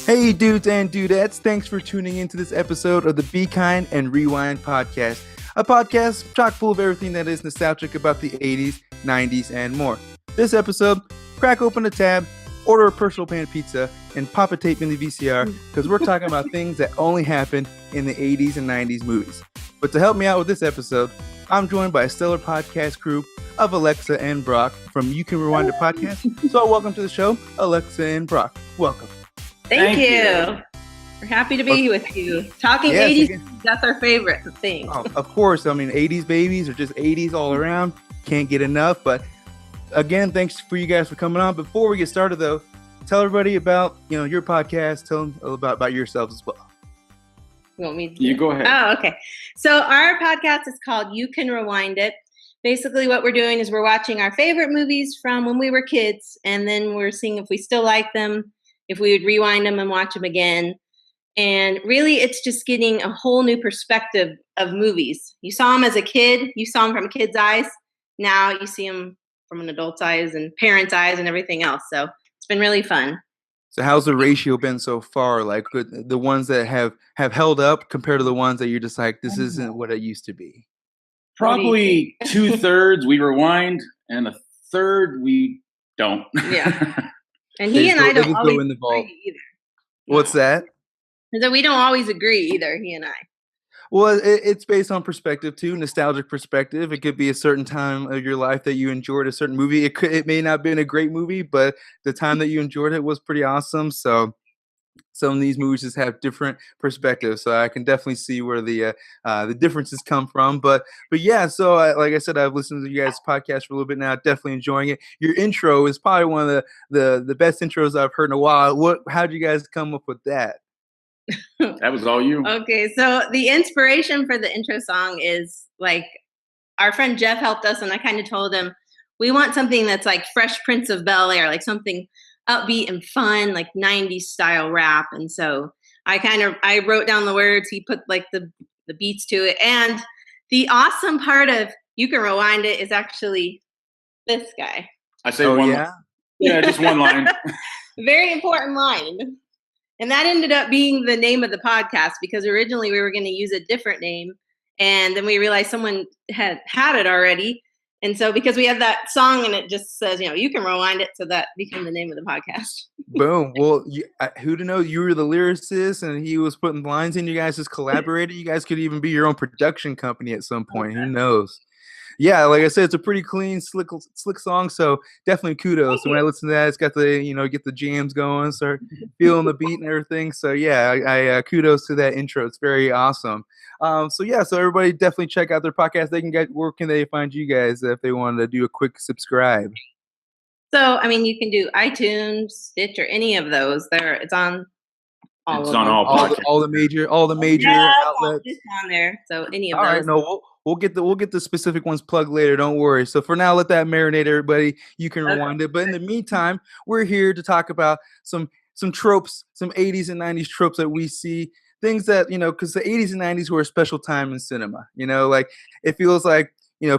Hey dudes and dudettes, thanks for tuning into this episode of the Be Kind and Rewind podcast. A podcast chock full of everything that is nostalgic about the 80s, 90s, and more. This episode, crack open a tab, order a personal pan pizza, and pop a tape in the VCR because we're talking about things that only happened in the 80s and 90s movies. But to help me out with this episode, I'm joined by a stellar podcast crew of Alexa and Brock from You Can Rewind It podcast. So welcome to the show, Alexa and Brock. Welcome. Thank you. We're happy to be with you. Talking 80s, that's our favorite thing. Oh, of course. I mean, 80s babies are just 80s all around. Can't get enough. But again, thanks for you guys for coming on. Before we get started, though, tell everybody about your podcast. Tell them about yourselves as well. You want me to You go ahead. Oh, okay. So our podcast is called You Can Rewind It. Basically, what we're doing is we're watching our favorite movies from when we were kids, and then we're seeing if we still like them, if we would rewind them and watch them again. And really, it's just getting a whole new perspective of movies. You saw them as a kid. You saw them from a kid's eyes. Now you see them from an adult's eyes and parents' eyes and everything else. So it's been really fun. So how's the ratio been so far? Like the ones that have held up compared to the ones that you're just like, this isn't what it used to be? Probably 2/3 we rewind and a third we don't. Yeah. And he and I don't always agree either. What's that? So we don't always agree either, he and I. Well, it's based on perspective too, nostalgic perspective. It could be a certain time of your life that you enjoyed a certain movie. It may not have been a great movie, but the time that you enjoyed it was pretty awesome. So some of these movies just have different perspectives. So I can definitely see where the differences come from. But yeah, so like I said, I've listened to you guys' podcast for a little bit now. Definitely enjoying it. Your intro is probably one of the best intros I've heard in a while. How'd you guys come up with that? That was all you. Okay, so the inspiration for the intro song is like our friend Jeff helped us, and I kind of told him we want something that's like Fresh Prince of Bel-Air, like something upbeat and fun, like 90s style rap. And so I wrote down the words. He put like the beats to it. And the awesome part of You Can Rewind It is actually this guy. I say one. Yeah? Yeah, just one line. Very important line. And that ended up being the name of the podcast because originally we were going to use a different name. And then we realized someone had it already. And so because we had that song and it just says, you can rewind it. So that became the name of the podcast. Boom. Well, who'd know you were the lyricist and he was putting lines in. You guys just collaborated. You guys could even be your own production company at some point. Okay. Who knows? Yeah, like I said, it's a pretty clean, slick song. So definitely kudos. So when I listen to that, it's got the, get the jams going, start feeling the beat and everything. So yeah, I kudos to that intro. It's very awesome. So everybody definitely check out their podcast. Where can they find you guys if they wanted to do a quick subscribe? So, you can do iTunes, Stitch, or any of those. It's on all of them. All the major outlets. It's on there. So any of those. All right, no, we'll get the specific ones plugged later. Don't worry. So for now, let that marinate, everybody. You can rewind it. But in the meantime, we're here to talk about some tropes, some 80s and 90s tropes that we see. Things that, because the 80s and 90s were a special time in cinema. Like it feels like,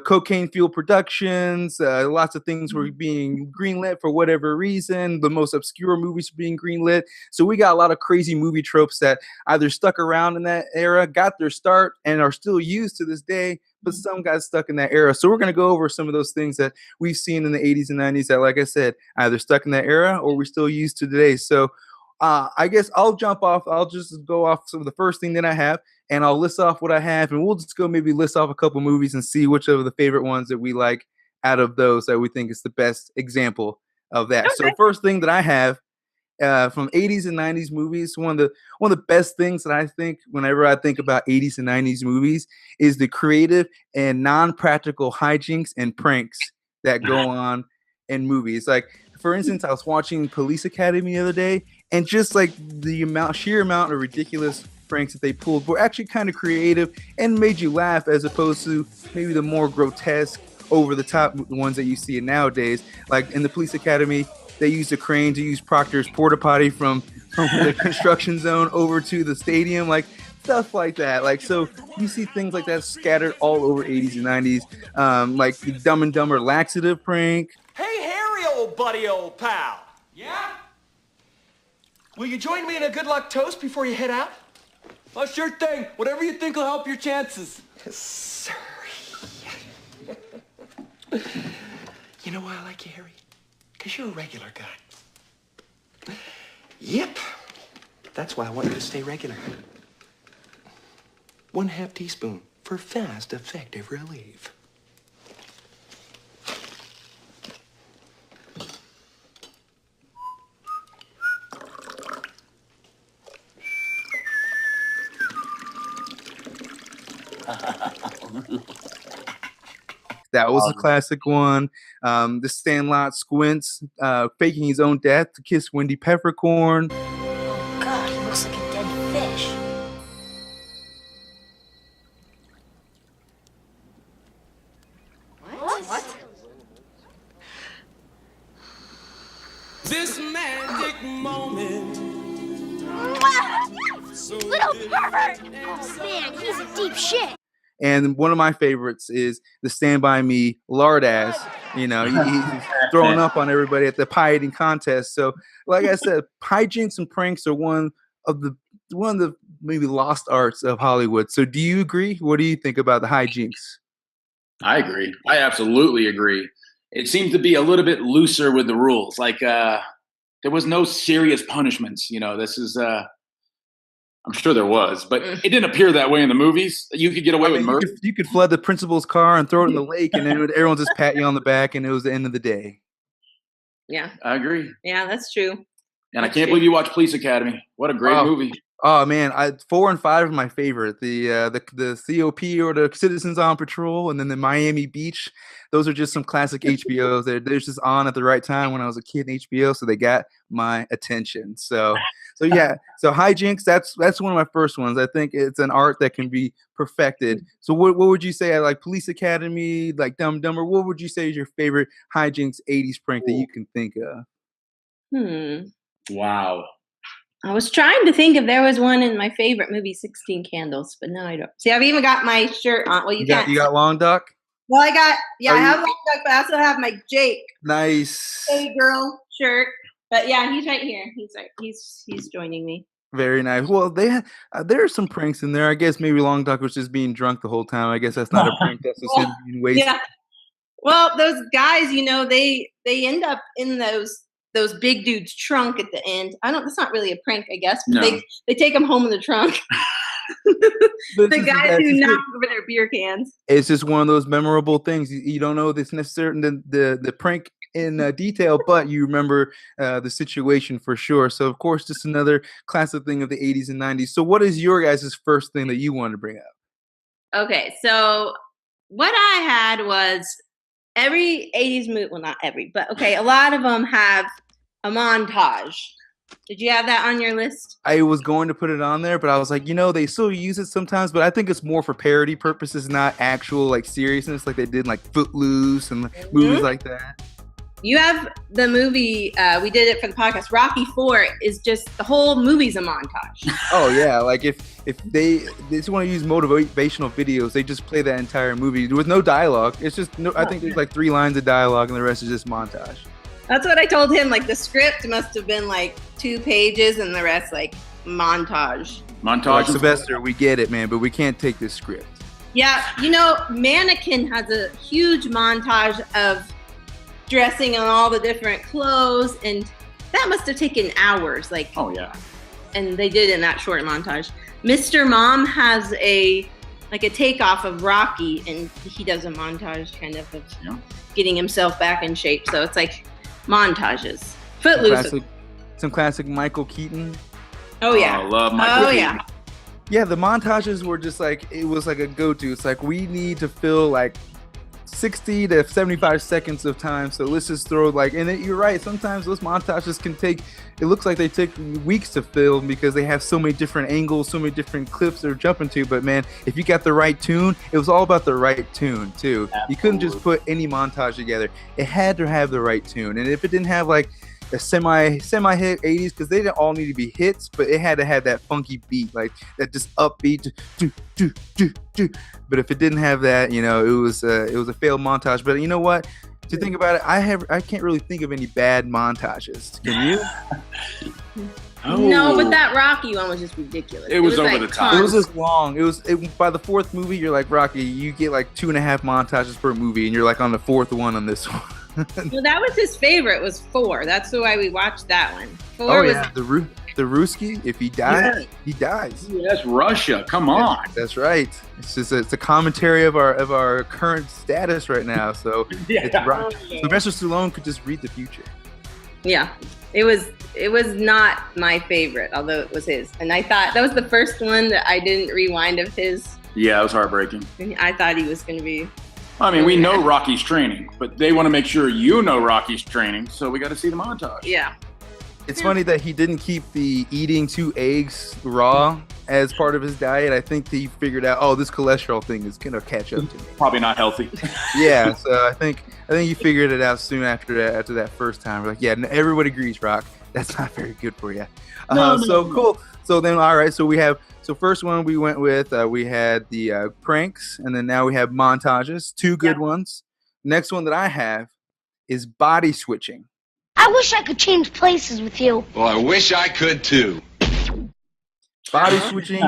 cocaine fuel productions, lots of things were being greenlit for whatever reason. The most obscure movies were being greenlit. So we got a lot of crazy movie tropes that either stuck around in that era, got their start, and are still used to this day, but some got stuck in that era. So we're going to go over some of those things that we've seen in the 80s and 90s that, like I said, either stuck in that era or we're still used to today. So I guess I'll jump off. I'll just go off some of the first thing that I have, and I'll list off what I have, and we'll just go maybe list off a couple movies and see which of the favorite ones that we like out of those that we think is the best example of that. Okay. So first thing that I have from 80s and 90s movies, one of the best things that I think whenever I think about 80s and 90s movies is the creative and non-practical hijinks and pranks that go on in movies. Like, for instance, I was watching Police Academy the other day, and just like the sheer amount of ridiculous pranks that they pulled were actually kind of creative and made you laugh, as opposed to maybe the more grotesque, over-the-top ones that you see nowadays. Like in the Police Academy, they used a crane to use Proctor's porta potty from the construction zone over to the stadium, like stuff like that. Like, so you see things like that scattered all over 80s and 90s, like the Dumb and Dumber laxative prank. Hey, Harry, old buddy, old pal. Yeah? Will you join me in a good luck toast before you head out? Oh, sure thing. Whatever you think will help your chances. Yes, sir. You know why I like you, Harry? Because you're a regular guy. Yep. That's why I want you to stay regular. 1/2 teaspoon for fast, effective relief. That was a classic one. The Sandlot Squints, faking his own death to kiss Wendy Peppercorn. Oh, God, he looks like a dead fish. What? This magic moment. Little pervert! Oh, man, he's a deep shit. And one of my favorites is the Stand By Me lard ass. You know, he's throwing up on everybody at the pie eating contest. So, like I said, hijinks and pranks are one of the maybe lost arts of Hollywood. So, do you agree? What do you think about the hijinks? I agree. I absolutely agree. It seemed to be a little bit looser with the rules. Like there was no serious punishments. You know, this is. I'm sure there was, but it didn't appear that way in the movies. You could get away with murder. You could flood the principal's car and throw it in the lake, and then everyone just pat you on the back, and it was the end of the day. Yeah. I agree. Yeah, that's true. And I can't believe you watched Police Academy. What a great movie. Oh man, 4 and 5 are my favorite. The COP, or the Citizens on Patrol, and then the Miami Beach. Those are just some classic HBOs. They're just on at the right time when I was a kid in HBO, so they got my attention. So yeah. So hijinks, that's one of my first ones. I think it's an art that can be perfected. So what would you say? Like Police Academy, like Dumb and Dumber. What would you say is your favorite hijinks 80s prank that you can think of? Wow. I was trying to think if there was one in my favorite movie, 16 Candles, but no, I don't. See, I've even got my shirt on. Well, you got Long Duck? Well, I have Long Duck, but I also have my Jake. Nice. Hey girl shirt. But yeah, he's right here. He's joining me. Very nice. Well, there are some pranks in there. I guess maybe Long Duck was just being drunk the whole time. I guess that's not a prank. That's just him being wasted. Yeah. Well, those guys, you know, they end up in those big dudes' trunk at the end. That's not really a prank, I guess. But no. They take them home in the trunk. The guys who knock over their beer cans. It's just one of those memorable things. You don't know this necessarily the prank in detail, but you remember the situation for sure. So, of course, just another classic thing of the 80s and 90s. So what is your guys' first thing that you want to bring up? Okay, so what I had was every 80s movie, well, not every, but okay, a lot of them have a montage. Did you have that on your list? I was going to put it on there, but I was like, they still use it sometimes, but I think it's more for parody purposes, not actual like seriousness like they did like Footloose and movies like that. You have the movie, we did it for the podcast, Rocky IV is just, the whole movie's a montage. Oh yeah, like if they just want to use motivational videos, they just play that entire movie with no dialogue. It's just, I think there's like 3 lines of dialogue and the rest is just montage. That's what I told him, like the script must have been like 2 pages and the rest like montage. Like Sylvester, we get it, man, but we can't take this script. Yeah, Mannequin has a huge montage of dressing on all the different clothes, and that must have taken hours. Like, oh yeah, and they did in that short montage. Mr. Mom has a takeoff of Rocky, and he does a montage kind of getting himself back in shape. So it's like montages. Footloose. Some classic Michael Keaton. Oh yeah, I love Michael Keaton. Yeah. Yeah, the montages were just like, it was like a go-to. It's like, we need to fill like 60 to 75 seconds of time, so let's just throw and you're right, sometimes those montages can take, it looks like they take weeks to film because they have so many different angles, so many different clips they're jumping to. But man, if you got the right tune, it was all about the right tune too. Absolutely. You couldn't just put any montage together, it had to have the right tune. And if it didn't have like a semi-hit 80s, because they didn't all need to be hits, but it had to have that funky beat, like that just upbeat do. But if it didn't have that, it was a failed montage. But you know what, to think about it, I can't really think of any bad montages. Can you? No, but that Rocky one was just ridiculous. It was over the top. It was just long. By the fourth movie, you're like, Rocky, you get like 2.5 montages per movie, and you're like on the fourth one on this one. Well, that was his favorite, was 4. That's why we watched that one. 4 oh, was yeah. The Ruski, if he dies, he dies. Yeah, that's Russia. Come on. That's right. It's a commentary of our current status right now. So Sylvester Stallone could just read the future. Yeah. It was not my favorite, although it was his. And I thought that was the first one that I didn't rewind of his. Yeah, it was heartbreaking. I thought he was going to be. I mean, we know Rocky's training, but they want to make sure you know Rocky's training, so we got to see the montage. Yeah. It's funny that he didn't keep the eating 2 eggs raw as part of his diet. I think he figured out, oh, this cholesterol thing is gonna catch up to me. Probably not healthy. Yeah, so I think he figured it out soon after that first time. We're like, yeah, everybody agrees, Rock. That's not very good for you. So cool. So then, all right. So we have. So first one we went with, we had the pranks, and then now we have montages. 2 good ones. Next one that I have is body switching. I wish I could change places with you. Well, I wish I could too. Body switching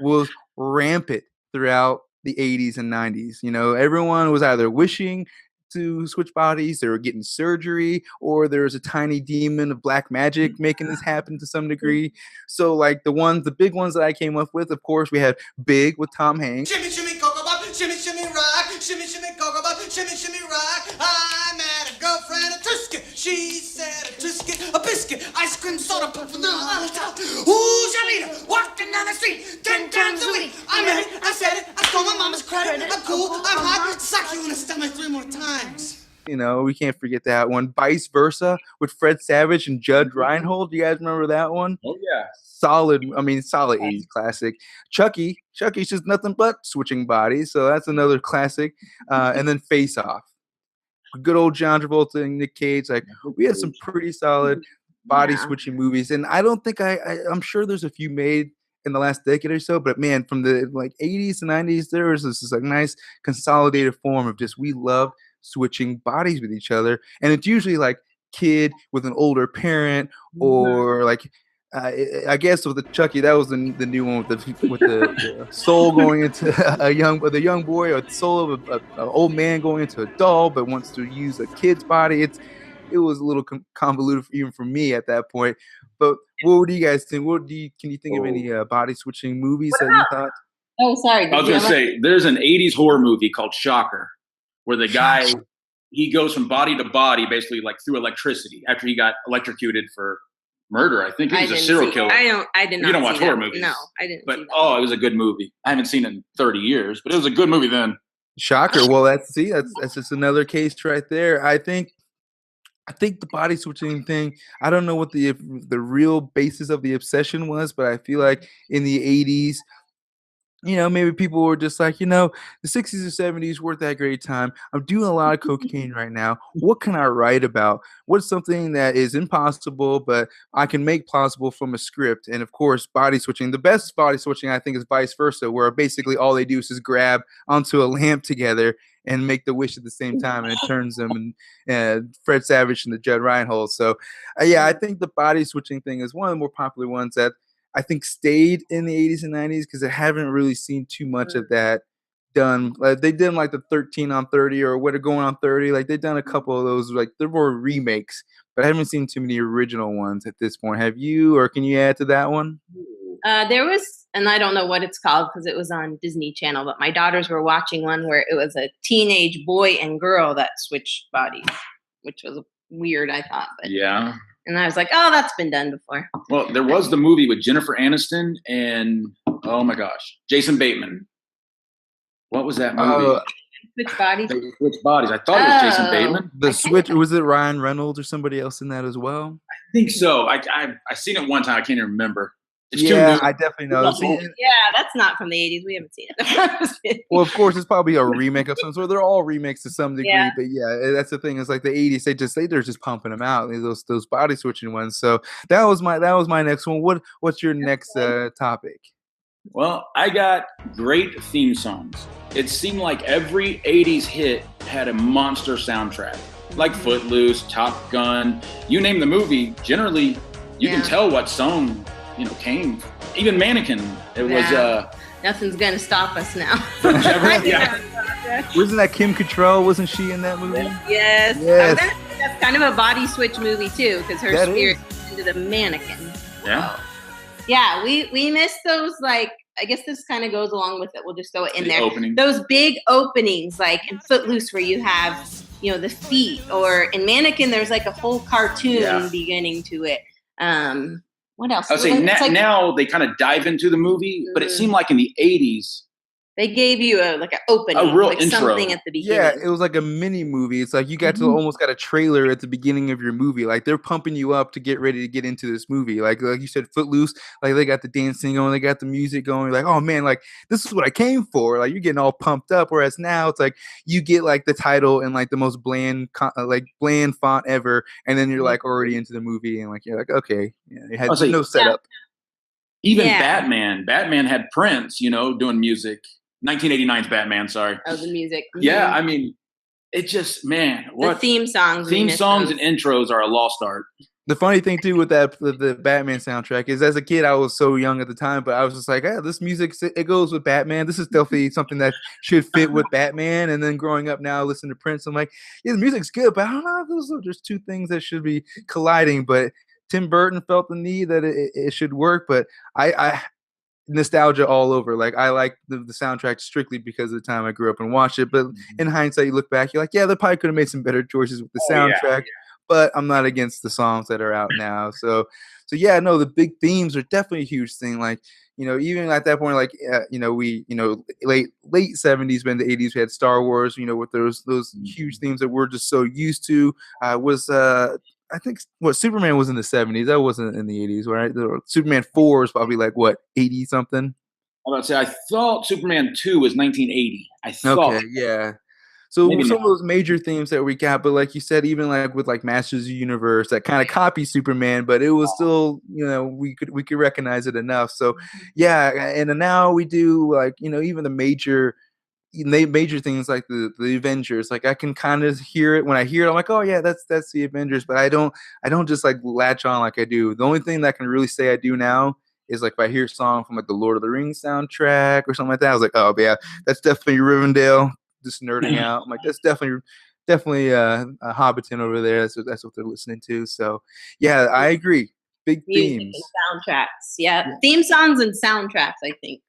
was rampant throughout the 80s and 90s. You know, everyone was either wishing to switch bodies, they were getting surgery, or there was a tiny demon of black magic making this happen to some degree. So like the big ones that I came up with, of course, we had Big with Tom Hanks. Shimmy, shimmy, cocoa bop, shimmy, shimmy, rock, shimmy, shimmy, cocoa bop, shimmy, shimmy, rock. I met a girlfriend, a Trisket. She said a Trisket, a biscuit, ice cream soda, pop from the top. Ooh, Shalita, walking down the street 10 times a week. I met it, I said it, I stole my mama's credit. I'm cool, I'm hot, sock you in the stomach 3 more times. You know, we can't forget that one. Vice Versa with Fred Savage and Judge Reinhold. Do you guys remember that one? Oh, yeah. Solid 80s classic. Chucky's just nothing but switching bodies, so that's another classic. And then Face Off. Good old John Travolta and Nick Cage. Like, we had some pretty solid body switching movies, and I don't think I'm sure there's a few made in the last decade or so, but man, from the like 80s to 90s, there was this like nice consolidated form of just we loved switching bodies with each other, and it's usually like kid with an older parent, or like I guess with the Chucky, that was the new one with the soul going into the young boy, or the soul of an old man going into a doll, but wants to use a kid's body. It was a little convoluted even for me at that point. But what do you guys think? Can you think of any body switching movies that you thought? Oh, sorry. I was going to say, there's an 80s horror movie called Shocker, where the guy, he goes from body to body, basically like through electricity after he got electrocuted for murder. I think he was a serial killer. I did not. You don't watch horror that. movies. No, I didn't. But it was a good movie. I haven't seen it in 30 years, but it was a good movie then. Shocker. Well, that's just another case right there. I think the body switching thing, I don't know what the real basis of the obsession was, but I feel like in the 80s, you know, maybe people were just like, you know, the 60s or 70s weren't that great time. I'm doing a lot of cocaine right now. What can I write about? What's something that is impossible, but I can make plausible from a script? And of course, body switching. The best body switching, I think, is Vice Versa, where basically all they do is just grab onto a lamp together and make the wish at the same time, and it turns them and Fred Savage and the Judd Reinhold. So, I think the body switching thing is one of the more popular ones that I think stayed in the 80s and 90s, because I haven't really seen too much of that done. They did like the 13 on 30 or what are going on 30. Like they've done a couple of those, like there were remakes, but I haven't seen too many original ones at this point. Have you, or can you add to that one? There was, and I don't know what it's called because it was on Disney Channel, but my daughters were watching one where it was a teenage boy and girl that switched bodies, which was weird, I thought. But yeah. And I was like, oh, that's been done before. Well, there was the movie with Jennifer Aniston and, oh my gosh, Jason Bateman. What was that movie? Switch bodies? They switched bodies. I thought it was Jason Bateman. The switch, was it Ryan Reynolds or somebody else in that as well? I think so. I seen it one time. I can't even remember. It's I definitely know. Yeah, that's not from the 80s. We haven't seen it. Well, of course, it's probably a remake of some sort. They're all remakes to some degree, but that's the thing. It's like the 80s. They're just pumping them out. Those body switching ones. So that was my next one. What's your next topic? Well, I got great theme songs. It seemed like every 80s hit had a monster soundtrack, like Footloose, Top Gun. You name the movie. Generally, You can tell what song, came. Even Mannequin. It was. Nothing's gonna stop us now. Yeah. Wasn't that Kim Cattrall? Wasn't she in that movie? Yes. Yes. That's kind of a body switch movie too, because her spirit is into the mannequin. Yeah. Yeah, we missed those. Like, I guess this kind of goes along with it. We'll just throw it in there. Opening. Those big openings, like in Footloose, where you have the feet, or in Mannequin, there's like a whole cartoon beginning to it. What else? I would say now they kind of dive into the movie, but it seemed like in the 80s. They gave you an opening, a real like intro. something at the beginning. Yeah, it was like a mini movie. It's like you got to almost got a trailer at the beginning of your movie. Like they're pumping you up to get ready to get into this movie. Like you said, Footloose. Like they got the dancing going, they got the music going. Like, oh man, like this is what I came for. Like you're getting all pumped up. Whereas now it's like you get like the title and like the most bland font ever, and then you're like already into the movie and like you're like okay, it had no setup. Even Batman. Batman had Prince, doing music. 1989's Batman, sorry. Oh, the music. Mm-hmm. Yeah, I mean, it just, man. The theme songs. Theme songs and intros are a lost art. The funny thing, too, with the Batman soundtrack is as a kid, I was so young at the time, but I was just like, this music, it goes with Batman. This is definitely something that should fit with Batman. And then growing up now, listening to Prince, I'm like, yeah, the music's good, but I don't know if those are just two things that should be colliding. But Tim Burton felt the need that it should work, but I nostalgia all over. Like I like the soundtrack strictly because of the time I grew up and watched it. But in hindsight, you look back, you're like, yeah, they probably could have made some better choices with the soundtrack. But I'm not against the songs that are out now. So yeah, no, the big themes are definitely a huge thing. Like, even at that point, like, we, late 70s, but in the 80s, we had Star Wars, with those huge themes that we're just so used to. I think Superman was in the 70s. That wasn't in the 80s, right? Superman 4 is probably like 80 something. I'm about to say, I thought Superman 2 was 1980. I thought. Okay, yeah. So some of those major themes that we got, but like you said, even like with like Masters of the Universe, that kind of copies Superman, but it was still, we could recognize it enough. So yeah, and now we do like, even the major things like the Avengers. Like I can kind of hear it when I hear it. I'm like, oh yeah, that's the Avengers. But I don't just like latch on like I do. The only thing that I can really say I do now is like if I hear a song from like the Lord of the Rings soundtrack or something like that, I was like, oh yeah, that's definitely Rivendell. Just nerding out. I'm like, that's definitely Hobbiton over there. That's what they're listening to. So yeah, I agree. Big music themes. and soundtracks. Yeah, theme songs and soundtracks, I think.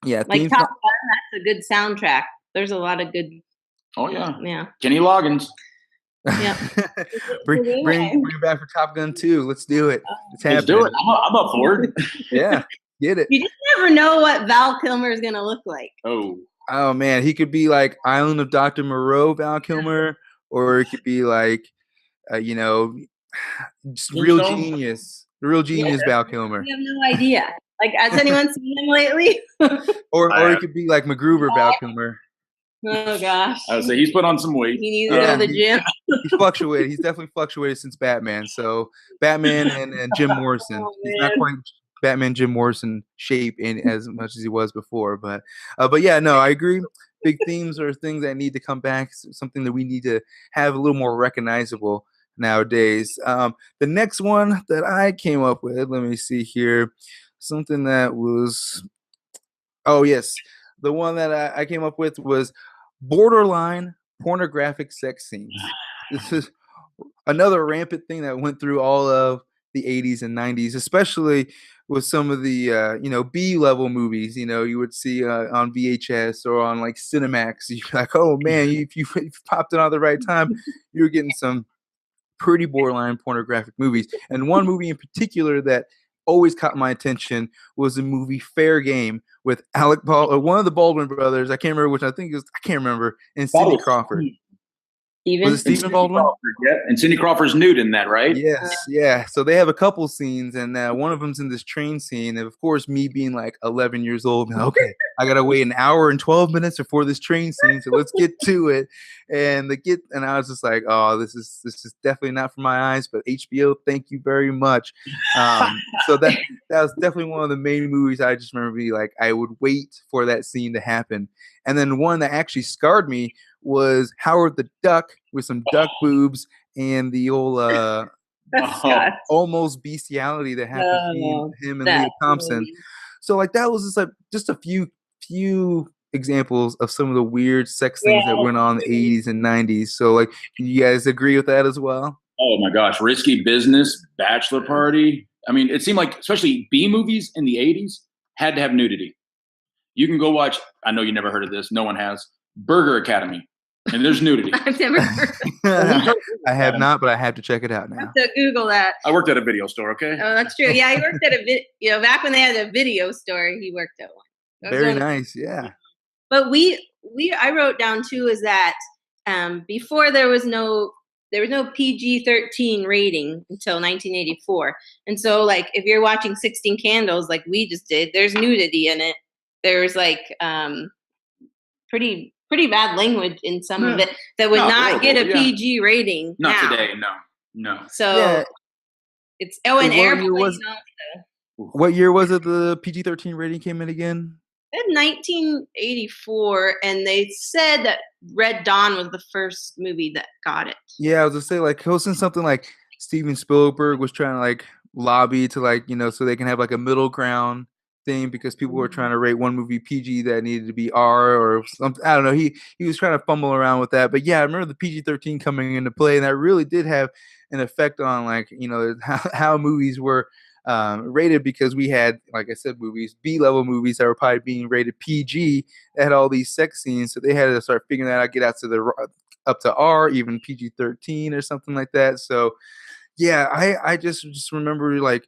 Yeah, like Top Gun, that's a good soundtrack. There's a lot of good. Oh yeah, yeah. Kenny Loggins. Yeah. bring it back for Top Gun 2. Let's do it. Let's do it. I'm up for it. Yeah, get it. You just never know what Val Kilmer is gonna look like. Oh man, he could be like Island of Dr. Moreau Val Kilmer, or it could be like, just real genius Val Kilmer. We have no idea. Like, has anyone seen him lately? or it could be like MacGruber Val Kilmer. Oh gosh. I would say he's put on some weight. He needs to go to the gym. He's fluctuated. He's definitely fluctuated since Batman. So Batman and Jim Morrison. He's not quite Batman Jim Morrison shape in as much as he was before. But yeah, no, I agree. Big themes are things that need to come back. Something that we need to have a little more recognizable nowadays. The next one that I came up with, let me see here. Something that was, oh yes, the one that I came up with was borderline pornographic sex scenes. This is another rampant thing that went through all of the 80s and 90s, especially with some of the B-level movies. You would see on VHS or on like Cinemax. You're like, oh man, if you popped it on the right time, you're getting some pretty borderline pornographic movies. And one movie in particular that always caught my attention was the movie Fair Game with one of the Baldwin brothers. I can't remember which. I can't remember. And Cindy Crawford. Was it Stephen Baldwin? Yeah, and Cindy Crawford's nude in that, right? Yes, yeah. So they have a couple scenes, and one of them's in this train scene. And of course, me being like 11 years old, okay, I gotta wait an hour and 12 minutes before this train scene, so let's get to it. And I was just like, oh, this is definitely not for my eyes, but HBO, thank you very much. So that was definitely one of the main movies I just remember being like, I would wait for that scene to happen. And then one that actually scarred me was Howard the Duck with some duck boobs and the old Scott. almost bestiality that happened between him and Leah Thompson. Movie. So like that was just a few examples of some of the weird sex things that went on in the 80s and 90s. So like, you guys agree with that as well? Oh my gosh, Risky Business, Bachelor Party. I mean, it seemed like especially B movies in the 80s had to have nudity. You can go watch, I know you never heard of this, no one has, Burger Academy, and there's nudity. I've never heard. I have not, but I have to check it out I now. have to Google that. I worked at a video store, okay? Oh, that's true. Yeah, he worked at back when they had a video store, he worked at one. Very nice, yeah. But I wrote down too is that before there was no PG-13 rating until 1984. And so like if you're watching 16 Candles like we just did, there's nudity in it. There's like pretty bad language in some of it that would not get a PG rating. Not now. Today, no. So it's and Airplane. What year was it the PG-13 rating came in again? In 1984, and they said that Red Dawn was the first movie that got it. Yeah, I was gonna say like wasn't something like Steven Spielberg was trying to like lobby to like so they can have like a middle ground thing because people were trying to rate one movie PG that needed to be R or something. I don't know. He was trying to fumble around with that, but yeah, I remember the PG-13 coming into play, and that really did have an effect on like how movies were rated because we had, like I said, B-level movies that were probably being rated PG that had all these sex scenes, so they had to start figuring that out, get out to up to R, even PG-13 or something like that. So yeah, I just remember like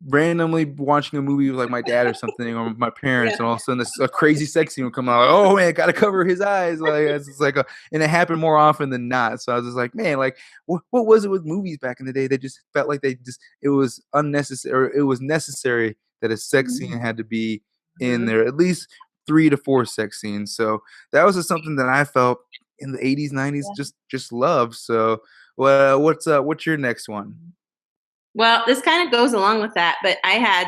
randomly watching a movie with like my dad or something or my parents, and all of a sudden a crazy sex scene would come out. Like, oh man, gotta cover his eyes. Like it's like and it happened more often than not. So I was just like, man, like what was it with movies back in the day? They just felt like it was unnecessary, or it was necessary that a sex scene had to be in there, at least 3 to 4 sex scenes. So that was just something that I felt in the 80s, 90s just loved. So what's your next one? Well, this kind of goes along with that, but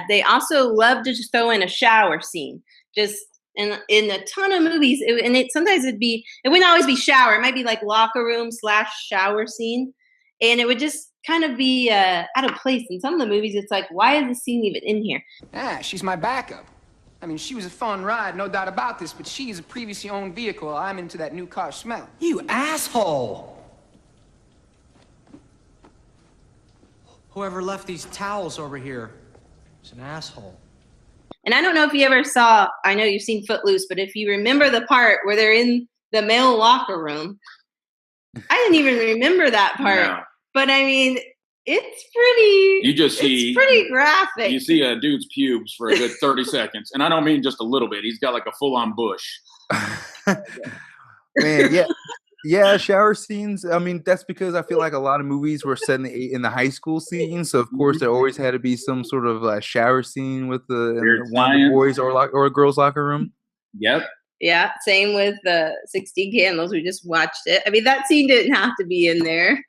they also love to just throw in a shower scene, just in a ton of movies. Sometimes it wouldn't always be shower. It might be like locker room / shower scene. And it would just kind of be out of place. In some of the movies, it's like, why is this scene even in here? She's my backup. I mean, she was a fun ride, no doubt about this, but she's a previously owned vehicle. I'm into that new car smell. You asshole! Whoever left these towels over here is an asshole. And I don't know if you ever saw, I know you've seen Footloose, but if you remember the part where they're in the male locker room, I didn't even remember that part. No. But I mean, it's pretty graphic. You see a dude's pubes for a good 30 seconds. And I don't mean just a little bit. He's got like a full-on bush. Man, yeah. Yeah, shower scenes. I mean, that's because I feel like a lot of movies were set in the high school scene. So of course there always had to be some sort of shower scene with one of the boys or a girl's locker room. Yep. Yeah, same with the 16 Candles. We just watched it. I mean, that scene didn't have to be in there,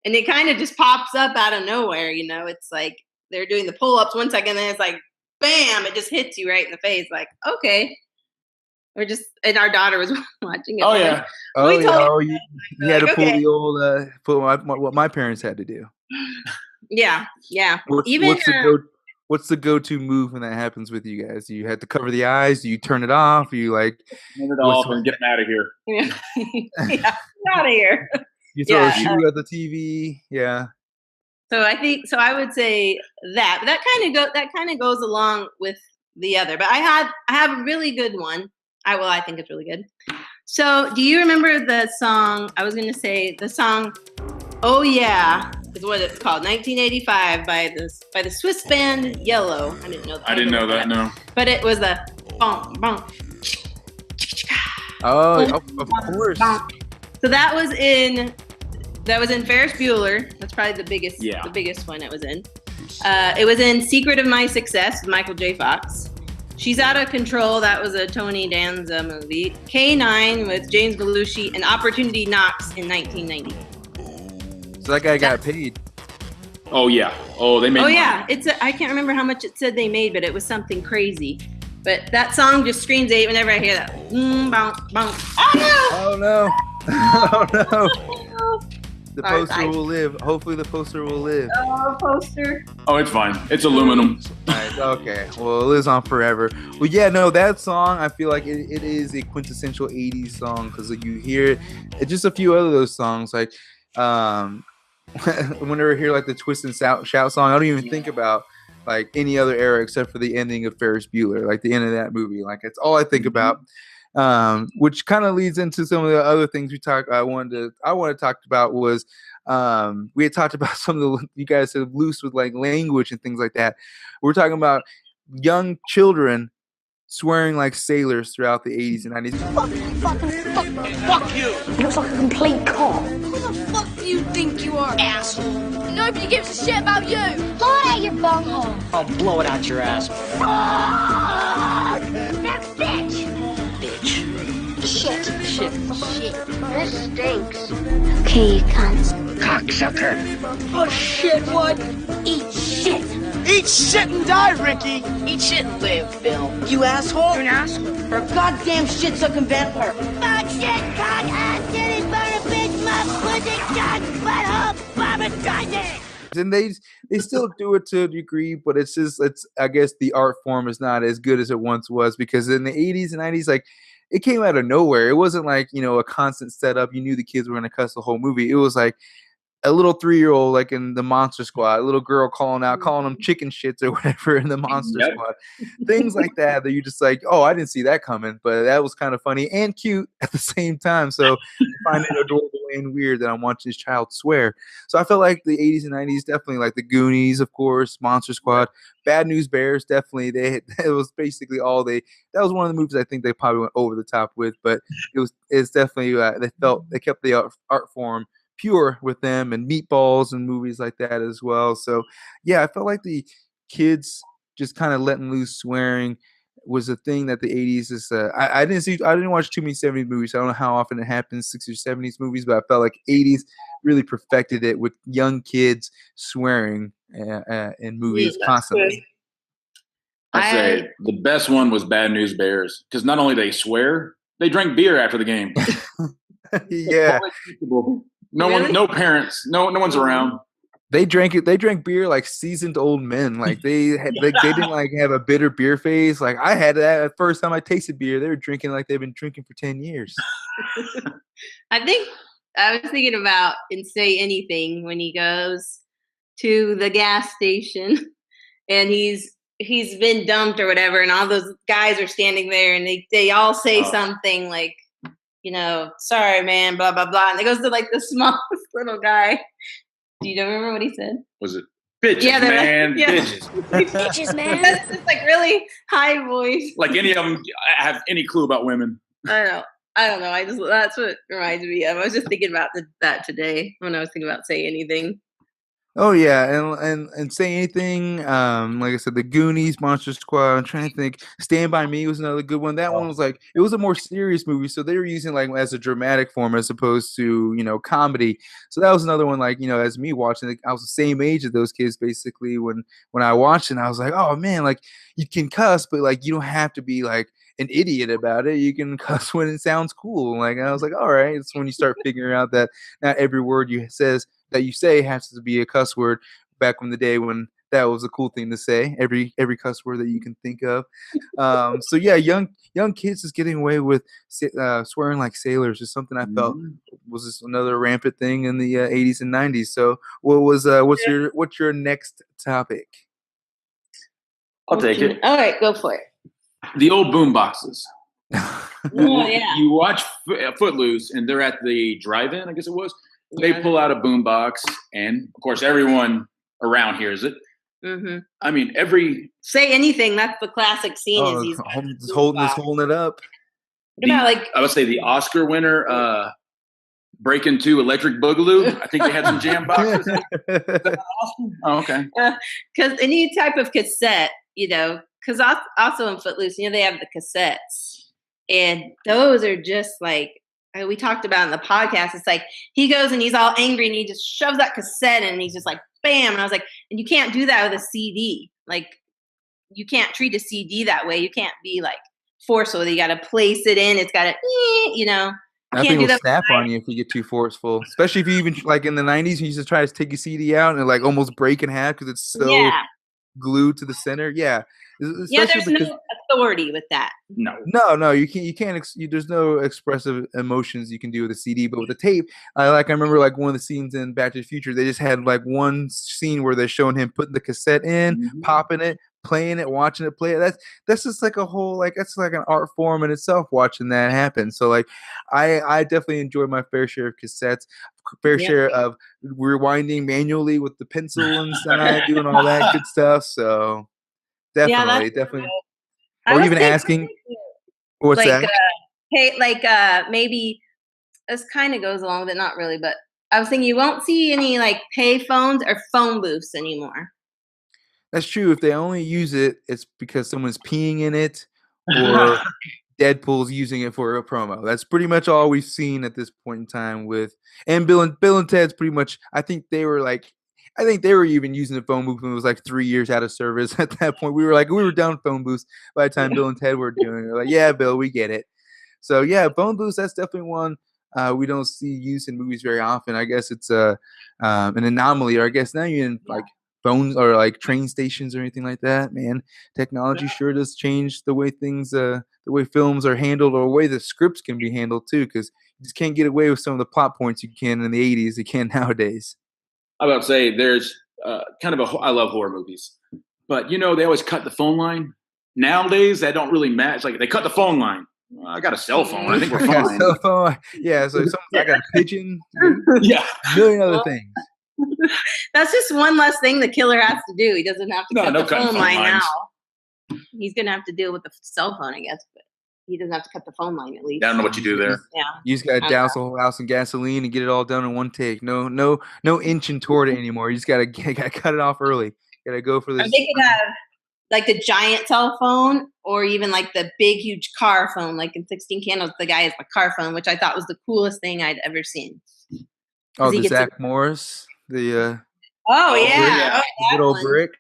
and it kind of just pops up out of nowhere. It's like they're doing the pull-ups 1 second, and then it's like, bam! It just hits you right in the face. Like, okay. And our daughter was watching it. Oh yeah. You had to pull the old what my parents had to do. Yeah. What's the go-to move when that happens with you guys? Do you have to cover the eyes? Do you turn it off? Do you turn it off and get out of here? Yeah, get out of here. You throw a shoe at the TV. Yeah. So I would say that. But that kind of goes along with the other. But I have a really good one. I think it's really good. So, do you remember the song? I was going to say the song "Oh Yeah" is what it's called, 1985 by the Swiss band Yellow. I didn't know that. I didn't know that. No. But it was a bonk bonk. Oh, of course. So that was in Ferris Bueller. That's probably the biggest one it was in. It was in Secret of My Success with Michael J. Fox. She's Out of Control. That was a Tony Danza movie. K9 with James Belushi, and Opportunity Knocks in 1990. So that guy got paid. Oh yeah. Oh, they made. Oh money. yeah. I can't remember how much it said they made, but it was something crazy. But that song just screams out whenever I hear that. Bonk bonk. Oh no! Oh no! Oh no! The poster will live. Hopefully the poster will live. Oh, poster. Oh, it's fine. It's aluminum. Nice. Okay. Well, it lives on forever. Well, yeah, no, that song, I feel like it is a quintessential 80s song because like, you hear it. It's just a few other of those songs. Like, whenever I hear like the Twist and Shout song, I don't even think about like any other era except for the ending of Ferris Bueller, like the end of that movie. Like, it's all I think about. Which kind of leads into some of the other things I wanted to talk about was we had talked about some of the you guys said loose with like language and things like that. We're talking about young children swearing like sailors throughout the 80s and 90s. Fuck you! He looks like a complete cock. Who the fuck do you think you are, asshole? Nobody gives a shit about you. Blow it out your bunghole. I'll blow it out your ass. That bitch! Shit. This stinks. Okay, you cunts. Cocksucker. Oh, shit, what? Eat shit. Eat shit and die, Ricky. Eat shit and live, Bill. You asshole. You're an asshole. For a goddamn shit-sucking vampire. Fuck, shit, cock, ass, titties, butter, bitch, mouth, pussy, cock, butthole, vomit, And they still do it to a degree, but it's I guess the art form is not as good as it once was because in the 80s and 90s, like it came out of nowhere. It wasn't like, a constant setup. You knew the kids were going to cuss the whole movie. It was like a little 3-year-old, like in the Monster Squad, a little girl calling them chicken shits or whatever in the Monster Squad. Things like that you're just like, oh, I didn't see that coming. But that was kind of funny and cute at the same time. So I find it adorable and weird that I'm watching this child swear. So I felt like the 80s and 90s, definitely like the Goonies, of course, Monster Squad, Bad News Bears, definitely. It was basically that was one of the movies I think they probably went over the top with, but it's definitely, they kept the art form pure with them, and Meatballs and movies like that as well. So yeah, I felt like the kids just kind of letting loose swearing was a thing that the 80s is. I didn't watch too many 70s movies. So I don't know how often it happens, 60s or 70s movies, but I felt like 80s really perfected it with young kids swearing in movies constantly. I'd say the best one was Bad News Bears because not only they swear, they drink beer after the game. Yeah. No parents, no one's around. They drank beer like seasoned old men. Like they didn't like have a bitter beer face. Like I had that the first time I tasted beer. They were drinking like they've been drinking for 10 years. I think I was thinking about in Say Anything when he goes to the gas station and he's been dumped or whatever, and all those guys are standing there and they all say something like, sorry, man, blah, blah, blah. And it goes to like the smallest little guy. Do you remember what he said? Was it bitches, man? Like, bitches. Bitches, man. That's just like really high voice. Like any of them have any clue about women. I don't know. That's what it reminds me of. I was just thinking about that today when I was thinking about Say Anything. Oh yeah, and Say Anything. Like I said, the Goonies, Monster Squad. I'm trying to think. Stand By Me was another good one. That one was like it was a more serious movie, so they were using like as a dramatic form as opposed to comedy. So that was another one. Like as me watching it, I was the same age as those kids basically when I watched it. And I was like, oh man, like you can cuss, but like you don't have to be like an idiot about it. You can cuss when it sounds cool. Like I was like, all right. It's when you start figuring out that not every word you say has to be a cuss word. Back in the day when that was a cool thing to say, every cuss word that you can think of. So yeah, young kids is getting away with swearing like sailors is something I felt was just another rampant thing in the 80s and 90s. So what's your next topic? I'll take it. All right, go for it. The old boom boxes. Yeah. You watch Footloose and they're at the drive-in, I guess it was. They pull out a boom box, and of course, everyone around hears it. Mm-hmm. I mean, Say Anything. That's the classic scene. Is he's holding it up. What about I would say the Oscar winner, Break Into Electric Boogaloo. I think they had some jam boxes. Is that awesome? Oh, okay. Because any type of cassette, because also in Footloose, they have the cassettes, and those are just like. We talked about in the podcast, it's like he goes and he's all angry and he just shoves that cassette in and he's just like, bam. And I was like, and you can't do that with a CD. Like, you can't treat a CD that way. You can't be like forceful. You got to place it in. It's got to, I think it'll snap on you if you get too forceful, especially if you even like in the 90s, you used to try to take a CD out and like almost break in half because it's so glued to the center. Yeah. Especially there's no authority with that. No, you can't. There's no expressive emotions you can do with a CD, but with the tape, I remember like one of the scenes in Back to the Future, they just had like one scene where they're showing him putting the cassette in, popping it, playing it, watching it play. That's just like a whole that's like an art form in itself. Watching that happen, so like I definitely enjoy my fair share of cassettes, fair share of rewinding manually with the pencil inside, doing all that good stuff. So definitely. Or even asking, what's like, that? Maybe this kind of goes along with it, not really, but I was thinking you won't see any like pay phones or phone booths anymore. That's true. If they only use it, it's because someone's peeing in it or Deadpool's using it for a promo. That's pretty much all we've seen at this point in time and Bill and Ted's pretty much, I think they were even using the phone booth when it was like 3 years out of service. At that point, we were done with phone booths by the time Bill and Ted were doing it. We're like, yeah, Bill, we get it. So yeah, phone booths, that's definitely one we don't see use in movies very often. I guess it's an anomaly, or I guess now you're in like phones or like train stations or anything like that. Man, technology sure does change the way things, the way films are handled or the way the scripts can be handled too, because you just can't get away with some of the plot points you can in the 80s, you can nowadays. I was about to say there's I love horror movies, but they always cut the phone line. Nowadays, that don't really match. Like they cut the phone line. I got a cell phone. I think we're fine. Cell phone. Yeah, so I got a pigeon. Yeah, a million other things. That's just one less thing the killer has to do. He doesn't have to cut the phone line now. He's gonna have to deal with the cell phone, I guess, but he doesn't have to cut the phone line at least. I don't know what you do there. Yeah, you just gotta douse the whole house in gasoline and get it all done in one take. No inching toward it anymore. You just gotta cut it off early. You gotta go for this. Or they could have like the giant cell phone, or even like the big, huge car phone. Like in 16 Candles, the guy has a car phone, which I thought was the coolest thing I'd ever seen. Oh, the Zach Morris, the good old brick.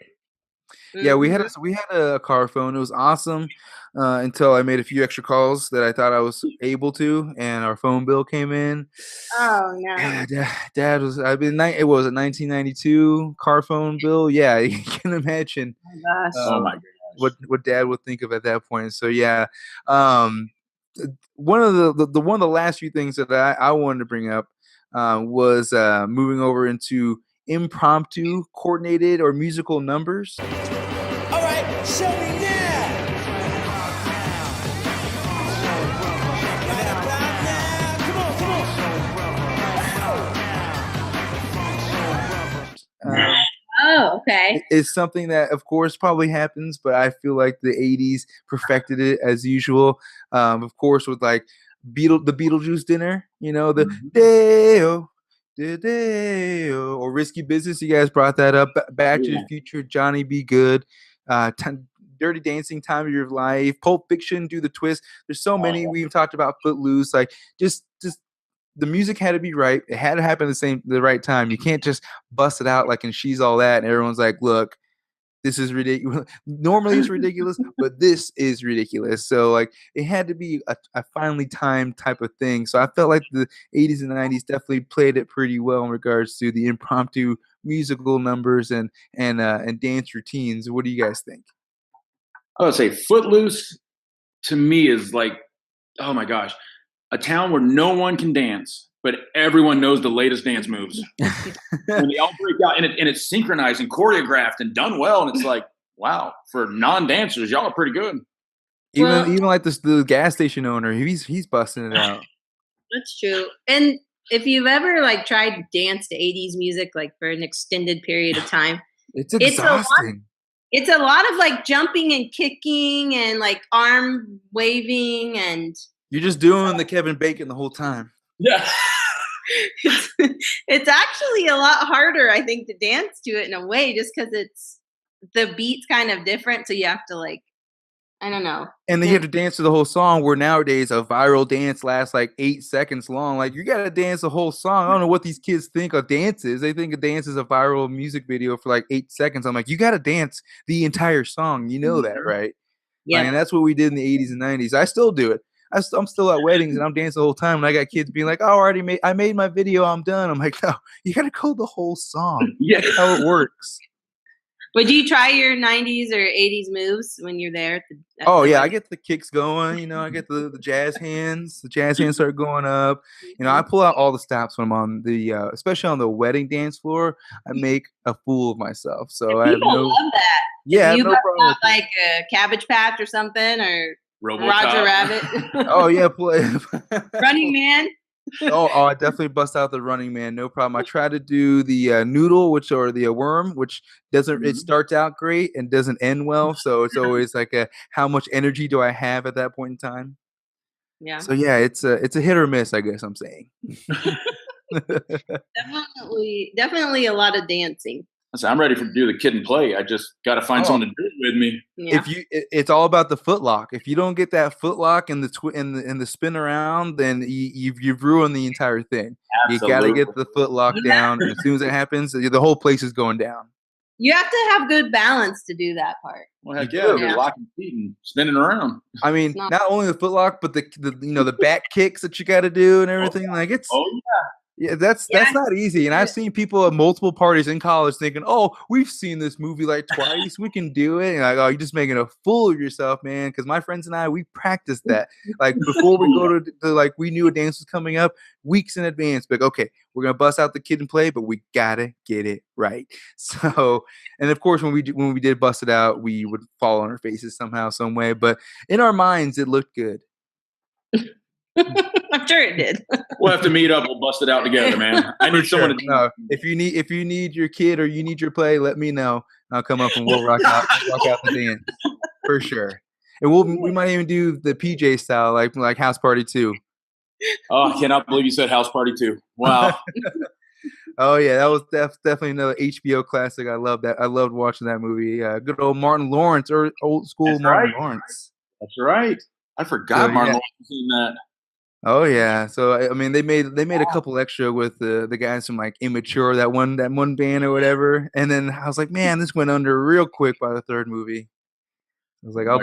Mm-hmm. Yeah, we had a car phone. It was awesome until I made a few extra calls that I thought I was able to, and our phone bill came in. Oh no! Yeah, Dad was. It was a 1992 car phone bill. Yeah, you can imagine. Oh my gosh! Oh my gosh! What Dad would think of at that point. So yeah, one of the last few things that I wanted to bring up was moving over into impromptu, coordinated, or musical numbers. All right, show me now. Oh, okay. It's something that, of course, probably happens, but I feel like the 80s perfected it as usual. Of course, with like the Beetlejuice dinner, the Deo. Or Risky Business, you guys brought that up. Back to the Future, Johnny Be Good, Dirty Dancing, Time of Your Life, Pulp Fiction, Do the Twist. There's so many. We even talked about Footloose. Like just the music had to be right. It had to happen the right time. You can't just bust it out like in She's All That, and everyone's like, look, this is ridiculous. Normally it's ridiculous, but this is ridiculous. So like it had to be a finely timed type of thing. So I felt like the 80s and the 90s definitely played it pretty well in regards to the impromptu musical numbers and dance routines. What do you guys think? I would say Footloose to me is like, oh my gosh, a town where no one can dance, but everyone knows the latest dance moves. When they all break out, and it's synchronized and choreographed and done well, and it's like, wow, for non-dancers, y'all are pretty good. Even like the gas station owner, he's busting it out. That's true. And if you've ever like tried to dance to 80s music like for an extended period of time, it's exhausting. It's a lot of like jumping and kicking and like arm waving, and you're just doing the Kevin Bacon the whole time. Yeah. It's actually a lot harder, I think, to dance to it in a way, just because the beat's kind of different. So you have to like, I don't know. And then you have to dance to the whole song, where nowadays a viral dance lasts like 8 seconds long. Like you got to dance the whole song. I don't know what these kids think a dance is. They think a dance is a viral music video for like 8 seconds. I'm like, you got to dance the entire song. You know that, right? Yeah. And that's what we did in the 80s and 90s. I still do it. I'm still at weddings and I'm dancing the whole time, and I got kids being like, "Oh, I made my video, I'm done." I'm like, "No, you got to go the whole song." Yeah. That's how it works. But do you try your 90s or 80s moves when you're there? Oh yeah, I get the kicks going. I get the jazz hands. The jazz hands start going up. I pull out all the stops when I'm on the, especially on the wedding dance floor. I make a fool of myself. So I have People no. love that. Yeah, I if have you no bust problem out with it. like a Cabbage Patch or something, or RoboCop. Roger Rabbit. Oh yeah, play. Running Man. Oh, I definitely bust out the Running Man, no problem. I try to do the noodle, or the worm, which doesn't. It starts out great and doesn't end well. So it's always like how much energy do I have at that point in time? Yeah. So yeah, it's a hit or miss, I guess I'm saying. Definitely a lot of dancing. I'm ready to do the Kid and Play. I just got to find someone to do it with me. Yeah. It's all about the foot lock. If you don't get that foot lock and the spin around, then you've ruined the entire thing. Absolutely. You got to get the foot lock down, and as soon as it happens, the whole place is going down. You have to have good balance to do that part. Well, heck yeah, you're locking feet and spinning around. I mean, not only the foot lock, but the back kicks that you got to do and everything. Like it's. Oh yeah. Yeah, that's not easy. And I've seen people at multiple parties in college thinking, "Oh, we've seen this movie like twice. We can do it." And like, "Oh, you're just making a fool of yourself, man." Because my friends and I, we practiced that. Like before we go to like, we knew a dance was coming up weeks in advance. Like, okay, we're gonna bust out the Kid and Play, but we gotta get it right. So, and of course, when we did bust it out, we would fall on our faces somehow, some way. But in our minds, it looked good. I'm sure it did. We'll have to meet up. We'll bust it out together, man. I need someone to. No, if you need your kid or you need your play, let me know. I'll come up and we'll rock out the dance for sure. And we might even do the PJ style, like House Party 2. Oh, I cannot believe you said House Party 2. Wow. Oh yeah, that was definitely another HBO classic. I love that. I loved watching that movie. Good old Martin Lawrence, or old school That's Martin right. Lawrence. That's right. I forgot Martin Lawrence was in that. Oh yeah, so I mean they made a couple extra with the guys from like Immature, that one band or whatever, and then I was like, man, this went under real quick by the third movie. I was like, I'll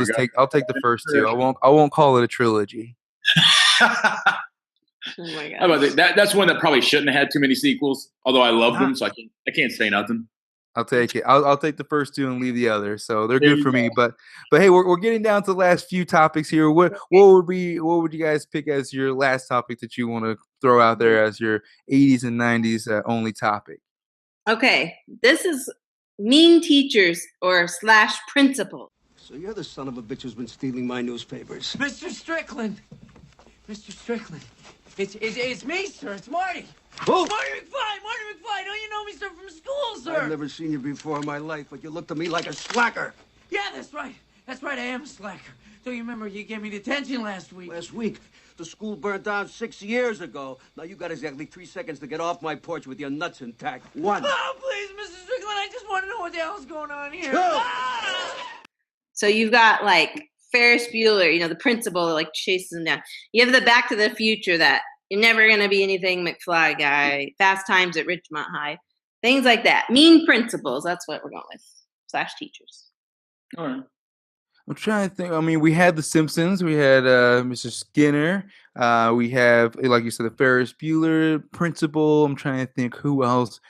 take the first two. I won't call it a trilogy. Oh my How about god. that's one that probably shouldn't have had too many sequels. Although I love them, so I can't say nothing. I'll take it. I'll take the first two and leave the other. So they're good for me. But hey, we're getting down to the last few topics here. What would you guys pick as your last topic that you want to throw out there as your 80s and 90s only topic? Okay, this is mean teachers or / principal. So you're the son of a bitch who's been stealing my newspapers. Mr. Strickland! Mr. Strickland. It's me, sir. It's Marty. Who? Marty McFly! Marty McFly! Don't you know me, sir, from school, sir? I've never seen you before in my life, but you look to me like a slacker. Yeah, that's right. That's right, I am a slacker. Don't you remember you gave me detention last week? Last week, the school burned down 6 years ago. Now you got exactly 3 seconds to get off my porch with your nuts intact. 1. Oh, please, Mr. Strickland, I just want to know what the hell's going on here. 2. So you've got like Ferris Bueller, the principal like chases him down. You have the Back to the Future that you're never going to be anything McFly guy, Fast Times at Ridgemont High, things like that. Mean principals, that's what we're going with, / teachers. All right. I'm trying to think. I mean, we had The Simpsons. We had Mr. Skinner. We have, like you said, the Ferris Bueller principal. I'm trying to think who else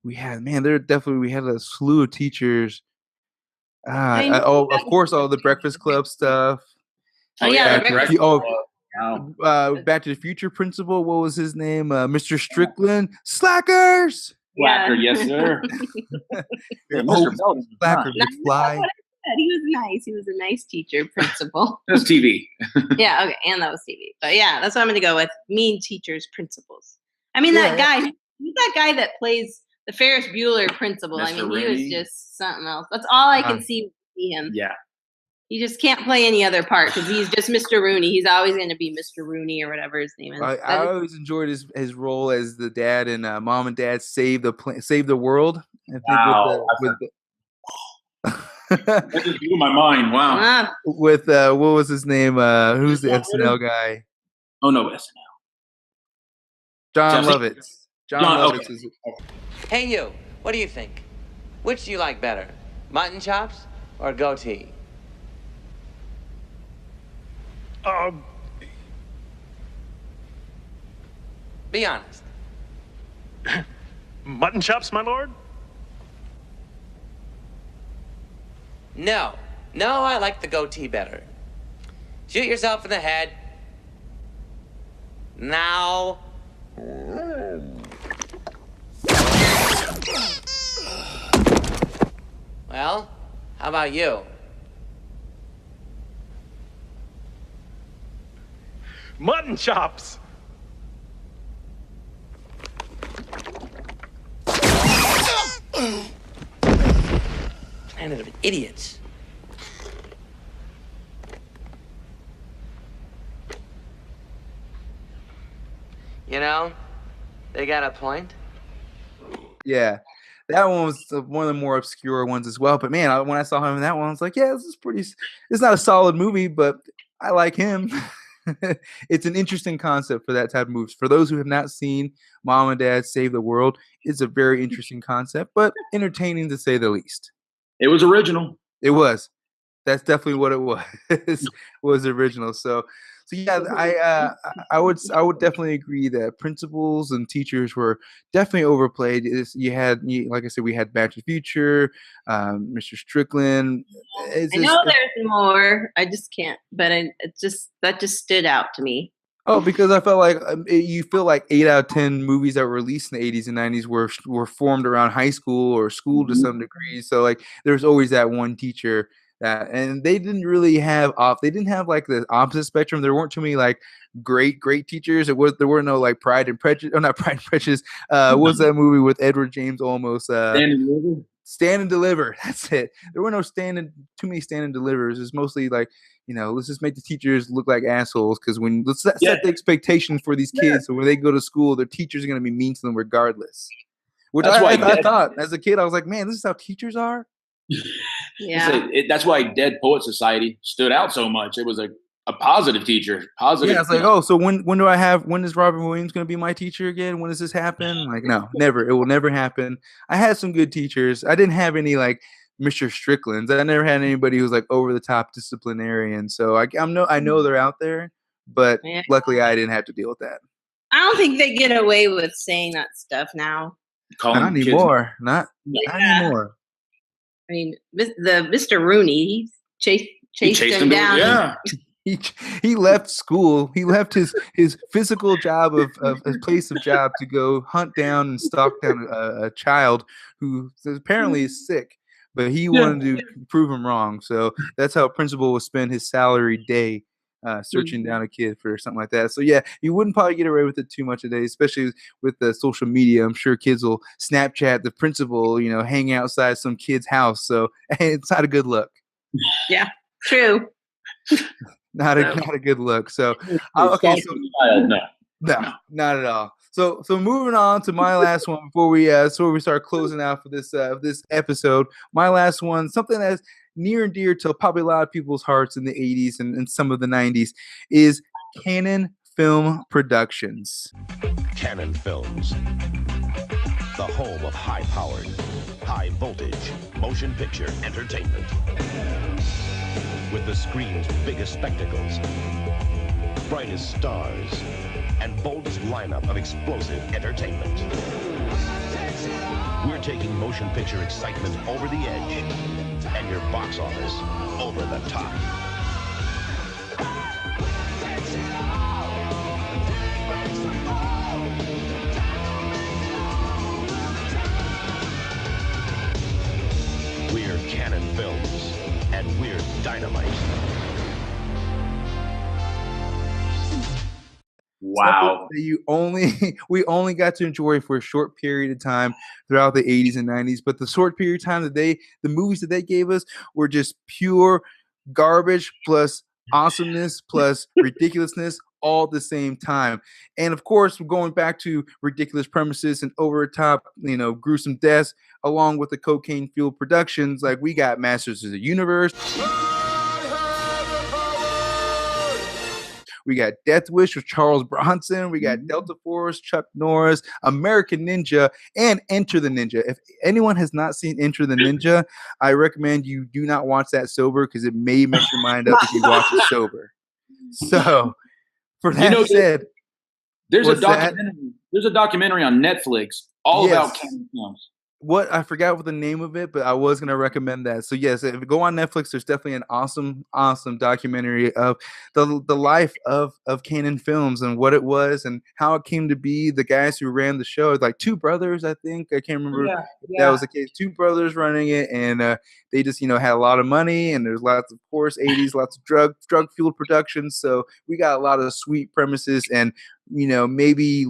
we had. Man, we had a slew of teachers. Of course, all the Breakfast Club stuff. Oh yeah, Back to the Future principal. What was his name? Mr. Strickland. Slackers. Slacker, yes, sir. Mr. Belden. Slacker, McFly. He was nice. He was a nice teacher, principal. That's TV. Yeah, okay, and that was TV. But yeah, that's what I'm going to go with. Mean teachers, principals. I mean, that guy. He's that guy that plays the Ferris Bueller principal. I mean, he was just something else. That's all I can see him. Yeah. He just can't play any other part because he's just Mr. Rooney. He's always going to be Mr. Rooney or whatever his name is. I always enjoyed his role as the dad in Mom and Dad Save the World. I think Wow. That just blew my mind. Wow. With what was his name? Who's the SNL guy? Oh no, SNL. John Lovitz. John Lovitz okay. is. Hey, you. What do you think? Which do you like better, mutton chops or goatee? Be honest. Mutton chops, my lord? No. No, I like the goatee better. Shoot yourself in the head. Now. Well, how about you? Mutton chops! Planet of idiots. You know, they got a point. Yeah, that one was one of the more obscure ones as well. But man, when I saw him in that one, I was like, yeah, this is pretty. It's not a solid movie, but I like him. It's an interesting concept for that type of movie. For those who have not seen Mom and Dad Save the World, it's a very interesting concept, but entertaining to say the least. It was original. It was. That's definitely what it was. Was original. So yeah, I would definitely agree that principals and teachers were definitely overplayed. Like I said, we had Back to the Future, Mr. Strickland. I know there's more. I just can't. But that just stood out to me. Oh, because I felt like you feel like 8 out of 10 movies that were released in the 80s and 90s were formed around high school or school to some degree. So like there's always that one teacher and they didn't really have they didn't have like the opposite spectrum. There weren't too many like great there were no like Pride and Prejudice, or not Pride and Prejudice. What's that movie with Edward James Olmos? Stand and Deliver. That's it. There were no too many stand and delivers. It's mostly like, let's just make the teachers look like assholes because let's set the expectation for these kids. So when they go to school, their teachers are going to be mean to them regardless. Which I thought as a kid, I was like, man, this is how teachers are. Yeah. That's why Dead Poet Society stood out so much. It was a positive teacher. Positive. Yeah, it's like, oh, so when is Robin Williams going to be my teacher again? When does this happen? Like, no, never. It will never happen. I had some good teachers. I didn't have any like Mr. Strickland's. I never had anybody who was like over the top disciplinarian. So I know they're out there, but luckily I didn't have to deal with that. I don't think they get away with saying that stuff now. Not anymore. Not anymore. I mean, Mr. Rooney, he chased him down. Yeah. He left school. He left his physical job of his place of job to go hunt down and stalk down a child who apparently is sick, but he wanted to prove him wrong. So that's how a principal would spend his salary day searching down a kid for something like that. So yeah, you wouldn't probably get away with it too much today, especially with the social media. I'm sure kids will Snapchat the principal, hanging outside some kid's house. So it's not a good look. Yeah, true. Not a good look. So okay, no, not at all. So moving on to my last one before we start closing out for this episode. My last one, something that's near and dear to probably a lot of people's hearts in the 80s and some of the 90s, is Cannon Film Productions. Cannon Films, the home of high-powered, high-voltage motion picture entertainment. With the screen's biggest spectacles, brightest stars, and boldest lineup of explosive entertainment. We're taking motion picture excitement over the edge and your box office over the top. We're Cannon Films, and we're dynamite. Wow. That we only got to enjoy for a short period of time throughout the 80s and 90s, but the short period of time that the movies that they gave us were just pure garbage plus awesomeness plus ridiculousness all at the same time. And of course, we're going back to ridiculous premises and over the top, gruesome deaths, along with the cocaine fueled productions. Like we got Masters of the Universe. We got Death Wish with Charles Bronson. We got Delta Force, Chuck Norris, American Ninja, and Enter the Ninja. If anyone has not seen Enter the Ninja, I recommend you do not watch that sober because it may mess your mind up if you watch it sober. So, for that said, there's a documentary. There's a documentary on Netflix all about Yes. Canon films. What I forgot what the name of it, but I was gonna recommend that. So yes, if you go on Netflix, there's definitely an awesome documentary of the life of Canon Films and what it was and how it came to be. The guys who ran the show, like two brothers, I think. I can't remember if that was the case. Two brothers running it, and they just had a lot of money, and there's lots, of course, 80s, lots of drug fueled production. So we got a lot of sweet premises and maybe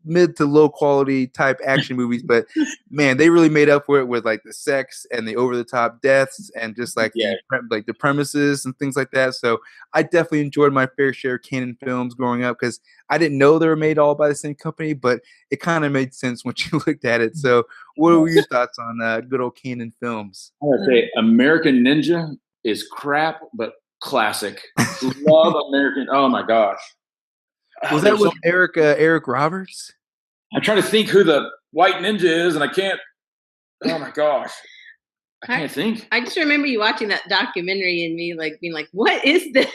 mid to low quality type action movies, but man, they really made up for it with like the sex and the over the top deaths and just like the premises and things like that. So I definitely enjoyed my fair share of Canon films growing up because I didn't know they were made all by the same company, but it kind of made sense once you looked at it. So what were your thoughts on good old Canon films? I would say American Ninja is crap, but classic. Love American. Oh my gosh. Was that with Eric Roberts? I'm trying to think who the white ninja is, and I can't. Oh my gosh, I can't think. I just remember you watching that documentary and me like being like, "What is this?"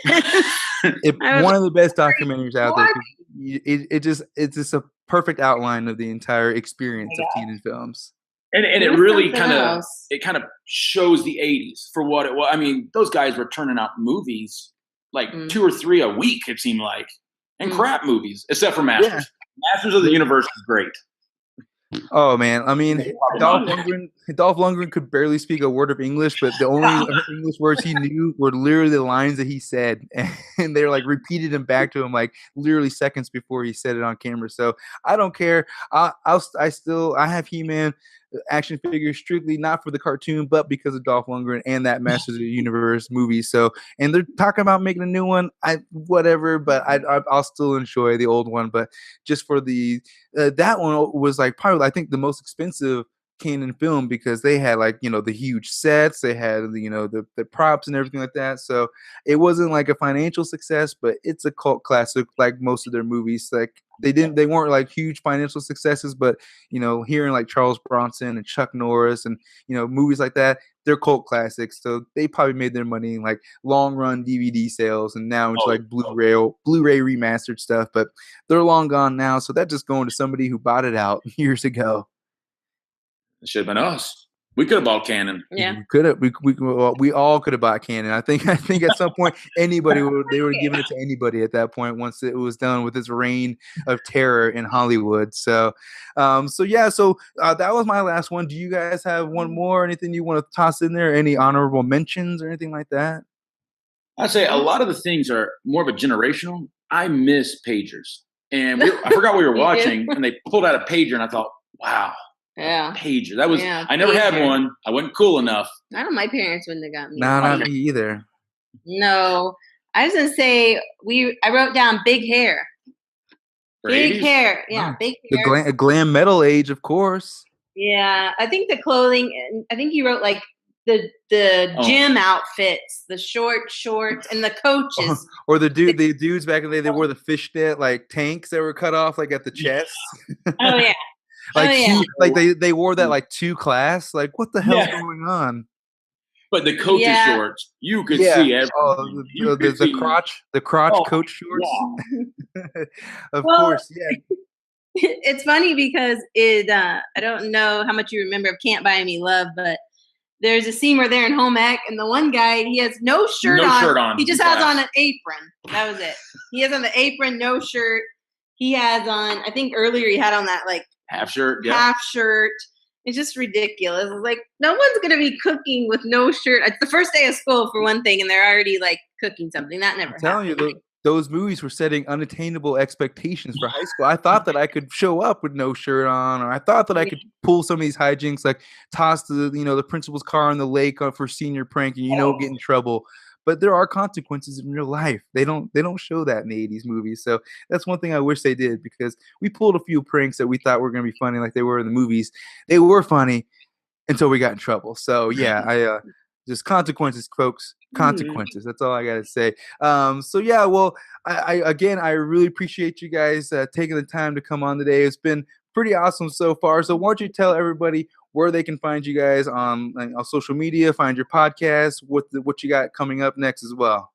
One of the best documentaries out there. It's just a perfect outline of the entire experience of Canon films. And it really kind of shows the 80s for what it was. I mean, those guys were turning out movies like 2 or 3 a week, it seemed like. And crap movies, except for Masters. Yeah. Masters of the Universe is great. Oh man, I mean, Dolph Lundgren could barely speak a word of English, but the only English words he knew were literally the lines that he said, and they're like repeated him back to him like literally seconds before he said it on camera. So I don't care. I have He-Man action figures strictly not for the cartoon, but because of Dolph Lundgren and that Masters of the Universe movie. So, and they're talking about making a new one. But I'll still enjoy the old one. But just for the that one was like probably I think the most expensive Canon film because they had like the huge sets, they had the props and everything like that. So it wasn't like a financial success, but it's a cult classic like most of their movies. Like they weren't like huge financial successes, but hearing like Charles Bronson and Chuck Norris and movies like that, they're cult classics. So they probably made their money in like long run DVD sales, and now it's like Blu-ray remastered stuff. But they're long gone now, so that's just going to somebody who bought it out years ago. It should have been us. We could have bought Canon. Yeah, we could have. We all could have bought Canon. I think at some point they would have given it to anybody at that point once it was done with its reign of terror in Hollywood. So, that was my last one. Do you guys have one more? Anything you want to toss in there? Any honorable mentions or anything like that? I'd say a lot of the things are more of a generational. I miss pagers, and I forgot we were watching, and they pulled out a pager, and I thought, wow. Yeah. Pager. That was I never had one. I wasn't cool enough. I know my parents wouldn't have got me. No, not me either. No. I was gonna say I wrote down big hair. Big hair. Yeah, big hair. The glam metal age, of course. Yeah. I think the clothing, and I think you wrote like the gym outfits, the shorts, and the coaches. Or the dudes back in the day, they wore the fishnet like tanks that were cut off like at the chest. Oh yeah. They wore that like to class. Like, what the hell's going on? But the coach's shorts, you could see everything. The crotch coach shorts. Yeah. Of course, yeah. It's funny because I don't know how much you remember of Can't Buy Me Love, but there's a scene where they're in home ec, and the one guy, he has no shirt on. He just has on an apron. That was it. He has on the apron, no shirt. He has on, I think earlier he had on that like half shirt. It's just ridiculous. It's like no one's gonna be cooking with no shirt. It's the first day of school for one thing, and they're already like cooking something. That never happened. I'm telling you, those movies were setting unattainable expectations for high school. I thought that I could show up with no shirt on, or I thought that I could pull some of these hijinks, like toss the principal's car in the lake for senior prank, and get in trouble. But there are consequences in real life. They don't show that in the 80s movies. So that's one thing I wish they did, because we pulled a few pranks that we thought were going to be funny like they were in the movies. They were funny until we got in trouble. So yeah, just consequences, folks. Consequences. That's all I got to say. I really appreciate you guys taking the time to come on today. It's been pretty awesome so far. So why don't you tell everybody where they can find you guys on social media, find your podcast, what you got coming up next as well.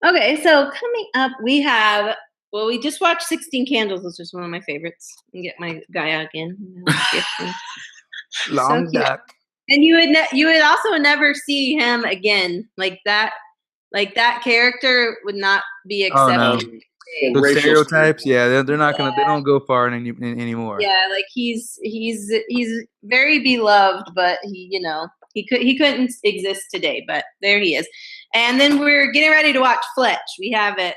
Okay, so coming up, we have Well, we just watched 16 Candles, which is one of my favorites. And get my guy out again. Long cute. duck. And you would also never see him again. Like that character would not be accepted. Those stereotypes, yeah, they're not gonna. They don't go far anymore. Yeah, like he's very beloved, but he couldn't exist today. But there he is. And then we're getting ready to watch Fletch. We have it.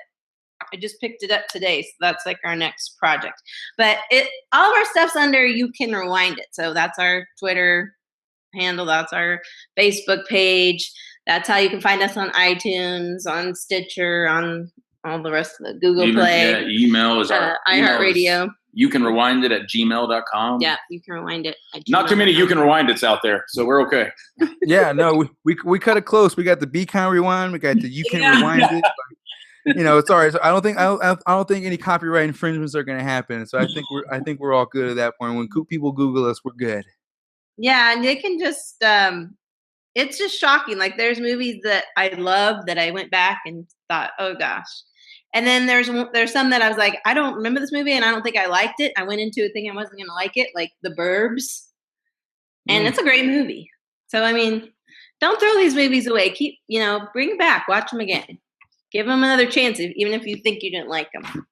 I just picked it up today, so that's like our next project. But all of our stuff's under You Can Rewind It. So that's our Twitter handle. That's our Facebook page. That's how you can find us on iTunes, on Stitcher, on all the rest of the Google Play. Yeah, email is our iHeartRadio. You can rewind it at gmail.com. Yeah, you can rewind it at Not too many You Can Rewind It's out there, so we're okay. Yeah, no, we cut it close. We got the Be Kind Rewind. We got the You Can Rewind It. It's all right. So I don't think any copyright infringements are going to happen. So I think we're all good at that point. When people Google us, we're good. Yeah, and they can just it's just shocking. Like there's movies that I love that I went back and thought, oh gosh. And then there's some that I was like, I don't remember this movie and I don't think I liked it. I went into it thinking I wasn't going to like it, like The Burbs. And it's a great movie. So, I mean, don't throw these movies away. Keep, bring it back. Watch them again. Give them another chance, even if you think you didn't like them.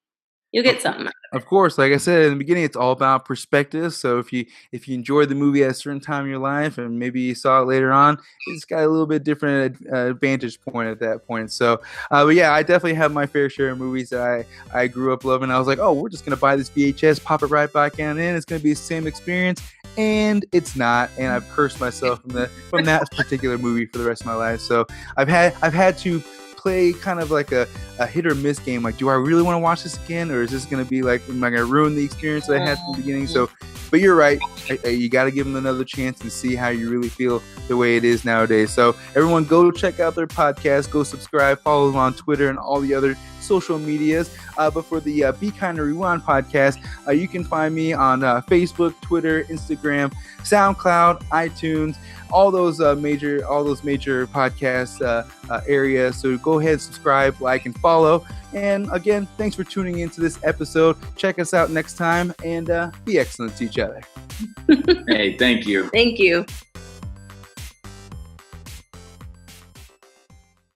You'll get something. Of course, like I said in the beginning, it's all about perspective. So if you enjoyed the movie at a certain time in your life and maybe you saw it later on, it's got a little bit different vantage point at that point. So, but yeah, I definitely have my fair share of movies that I grew up loving. I was like, oh, we're just gonna buy this VHS, pop it right back in. It's gonna be the same experience, and it's not. And I've cursed myself from that particular movie for the rest of my life. So I've had to play kind of like a hit or miss game. Like, do I really want to watch this again, or is this going to be like, am I going to ruin the experience that I had from the beginning? So, but you're right. You got to give them another chance and see how you really feel the way it is nowadays. So everyone go check out their podcast, go subscribe, follow them on Twitter and all the other social medias. But for the Be Kind to Rewind podcast, you can find me on Facebook, Twitter, Instagram, SoundCloud, iTunes, all those major podcast areas. So go ahead, subscribe, like, and follow. And again, thanks for tuning into this episode. Check us out next time and be excellent to each other. Hey, thank you. Thank you.